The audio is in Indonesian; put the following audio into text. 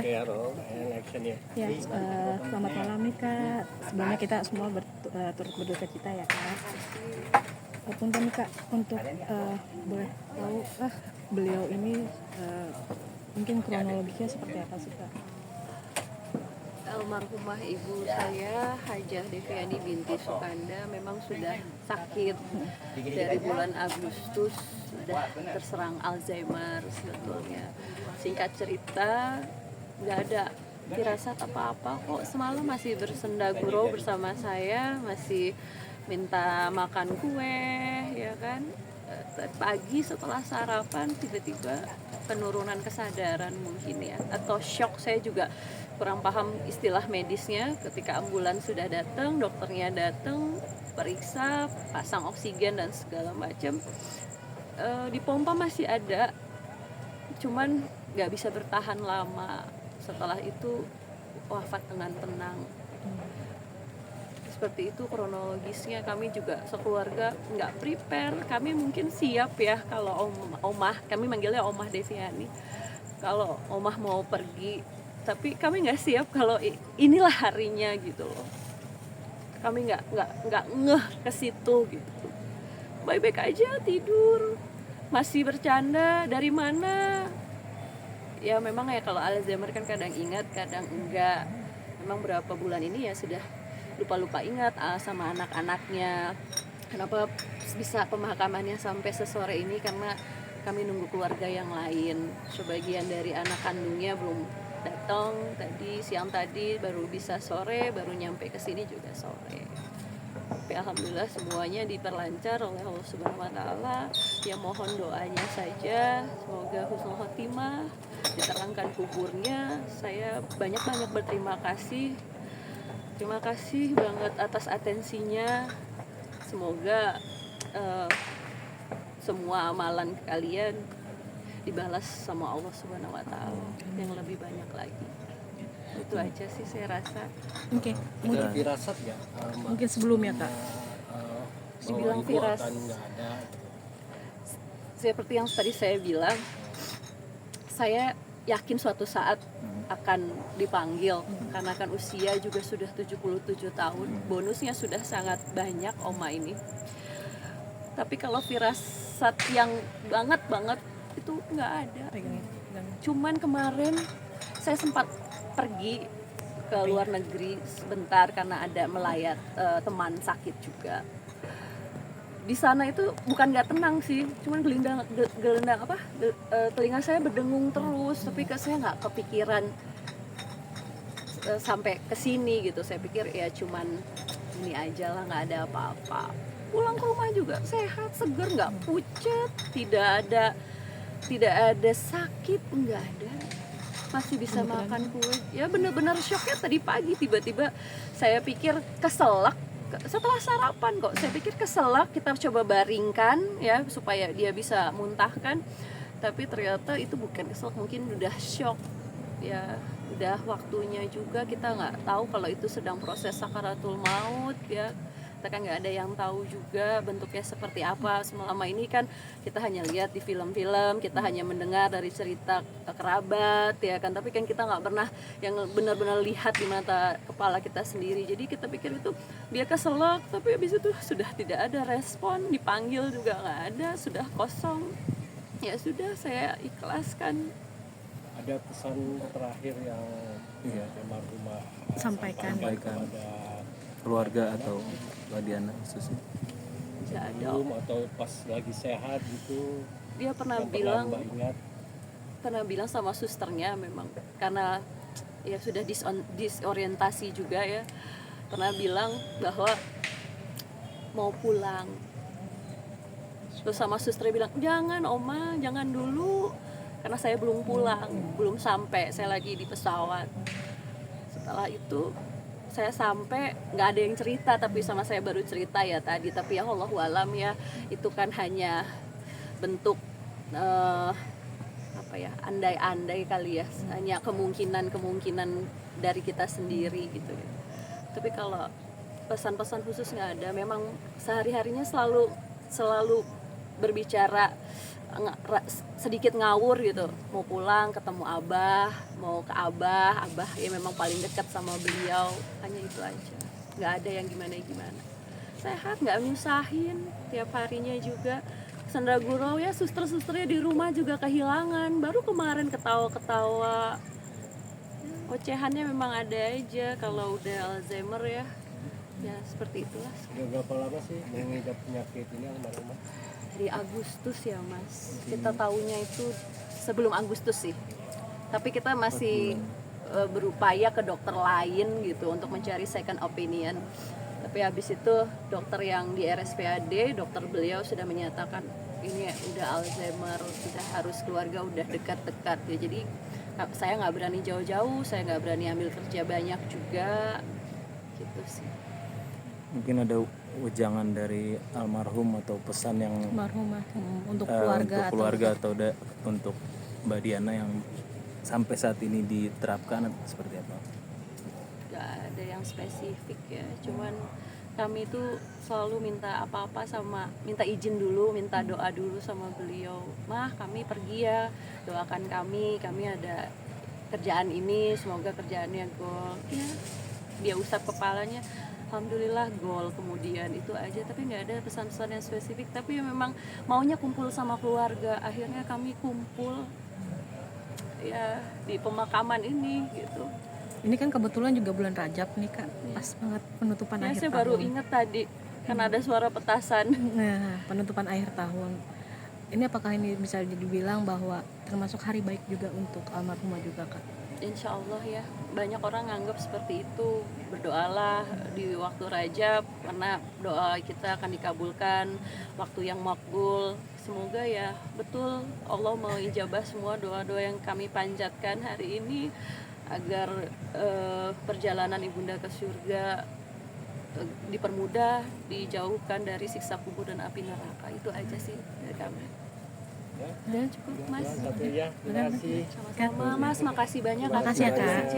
Oke, Ro, action ya. Ya, selamat malam nih Kak. Sebelumnya kita semua turut berduka cita ya Kak. Punten nih Kak, untuk boleh tahu beliau ini mungkin kronologisnya seperti apa sih Kak? Almarhumah ibu saya Hajah Deviani binti Sukanda memang sudah sakit dari bulan Agustus, sudah terserang Alzheimer sebetulnya. Singkat cerita, nggak ada firasat apa-apa kok. Semalam masih bersenda gurau bersama saya, masih minta makan kue, ya kan. Pagi setelah sarapan tiba-tiba penurunan kesadaran mungkin ya, atau shock. Saya juga kurang paham istilah medisnya. Ketika ambulans sudah datang, dokternya datang, periksa, pasang oksigen dan segala macam, di pompa masih ada, cuman nggak bisa bertahan lama. Setelah itu wafat dengan tenang. Seperti itu kronologisnya. Kami juga sekeluarga nggak prepare. Kami mungkin siap ya kalau omah, kami manggilnya Omah Deviani, kalau omah mau pergi, tapi kami nggak siap kalau inilah harinya gitu loh. Kami nggak ngeh ke situ gitu. Baik-baik aja, tidur, masih bercanda. Dari mana? Ya memang ya, kalau Alzheimer kan kadang ingat, kadang enggak. Memang berapa bulan ini ya sudah lupa-lupa ingat sama anak-anaknya. Kenapa bisa pemakamannya sampai sesore ini? Karena kami nunggu keluarga yang lain. Sebagian dari anak kandungnya belum datang tadi, siang tadi, baru bisa sore, baru nyampe ke sini juga sore. Tapi alhamdulillah semuanya diperlancar oleh Allah Subhanahu wa taala. Ya mohon doanya saja, semoga husnul khotimah, diterangkan kuburnya. Saya banyak-banyak berterima kasih. Terima kasih banget atas atensinya. Semoga semua amalan kalian dibalas sama Allah Subhanahu wa taala yang lebih banyak lagi. Itu aja sih saya rasa. Oke. Mungkin firasat ya. Mungkin sebelumnya Kak. Dibilang firasat. Seperti yang tadi saya bilang, saya yakin suatu saat akan dipanggil, karena kan usia juga sudah 77 tahun. Bonusnya sudah sangat banyak oma ini. Tapi kalau firasat yang banget itu nggak ada. Cuman kemarin saya sempat pergi ke luar negeri sebentar karena ada melayat teman sakit juga. Di sana itu bukan nggak tenang sih, cuman gelendang telinga saya berdengung terus, tapi saya nggak kepikiran sampai ke sini gitu. Saya pikir ya cuman ini aja lah, nggak ada apa-apa. Pulang ke rumah juga sehat, seger, nggak pucat, tidak ada sakit, nggak ada. Masih bisa makan kue. Ya benar-benar shocknya tadi pagi, tiba-tiba saya pikir keselak. Setelah sarapan kok, saya pikir keselak, kita coba baringkan ya supaya dia bisa muntahkan. Tapi ternyata itu bukan keselak, mungkin udah shock. Ya udah waktunya juga, kita nggak tahu kalau itu sedang proses sakaratul maut ya. Kita kan nggak ada yang tahu juga bentuknya seperti apa. Selama ini kan kita hanya lihat di film-film, kita hanya mendengar dari cerita kerabat ya kan, tapi kan kita nggak pernah yang benar-benar lihat di mata kepala kita sendiri. Jadi kita pikir itu dia keselak, tapi habis itu sudah tidak ada respon, dipanggil juga nggak ada, sudah kosong. Ya sudah, saya ikhlaskan. Ada pesan terakhir yang almarhumah sampaikan kepada keluarga atau Ladiana khususnya? Nggak ada. Atau pas lagi sehat gitu? Dia pernah bilang sama susternya, memang karena ya sudah disorientasi juga ya, pernah bilang bahwa mau pulang. Terus sama susternya bilang, jangan oma, jangan dulu, karena saya belum pulang, belum sampai, saya lagi di pesawat. Setelah itu saya sampai, nggak ada yang cerita, tapi sama saya baru cerita ya tadi. Tapi ya Allahu alam ya, itu kan hanya bentuk andai-andai kali ya, hanya kemungkinan dari kita sendiri gitu ya. Tapi kalau pesan-pesan khusus nggak ada. Memang sehari-harinya selalu berbicara sedikit ngawur gitu, mau pulang ketemu abah, mau ke abah ya memang paling dekat sama beliau, hanya itu aja, nggak ada yang gimana sehat, nggak nyusahin tiap harinya juga. Sandra Gurau ya, suster-susternya di rumah juga kehilangan, baru kemarin ketawa-ketawa. Ocehannya memang ada aja kalau udah Alzheimer ya seperti itulah. Udah berapa lama sih mengidap penyakit ini almarhumah? Dari Agustus ya mas, kita tahunya itu sebelum Agustus sih, tapi kita masih berupaya ke dokter lain gitu untuk mencari second opinion. Tapi habis itu dokter yang di RSPAD, dokter beliau sudah menyatakan ini udah Alzheimer, sudah harus keluarga udah dekat-dekat ya. Jadi saya nggak berani jauh-jauh, saya nggak berani ambil kerja banyak juga gitu sih. Mungkin ada ujangan dari almarhum atau pesan yang Almarhumah untuk keluarga, atau untuk Mbak Diana yang sampai saat ini diterapkan atau seperti apa? Gak ada yang spesifik ya, cuman kami tuh selalu minta apa-apa minta izin dulu, minta doa dulu sama beliau. Mah, kami pergi ya, doakan kami ada kerjaan ini, semoga kerjaannya goal ya. Dia usap kepalanya, alhamdulillah goal, kemudian itu aja, tapi nggak ada pesan-pesan yang spesifik. Tapi ya memang maunya kumpul sama keluarga, akhirnya kami kumpul ya di pemakaman ini gitu. Ini kan kebetulan juga bulan Rajab nih Kak, pas banget penutupan Ya, akhir saya tahun. baru ingat tadi kan ada suara petasan. Nah, penutupan akhir tahun. Ini apakah ini bisa dibilang bahwa termasuk hari baik juga untuk almarhumah juga Kak? Insya Allah ya, banyak orang nganggap seperti itu. Berdoalah di waktu Rajab karena doa kita akan dikabulkan, waktu yang makbul. Semoga ya betul Allah mau ijabah semua doa-doa yang kami panjatkan hari ini, agar perjalanan ibunda ke surga dipermudah, dijauhkan dari siksa kubur dan api neraka. Itu aja sih dari kami. Dan Cukup mas. Satu ya, terima kasih. Sama-sama mas, makasih banyak. Makasih ya, Kak.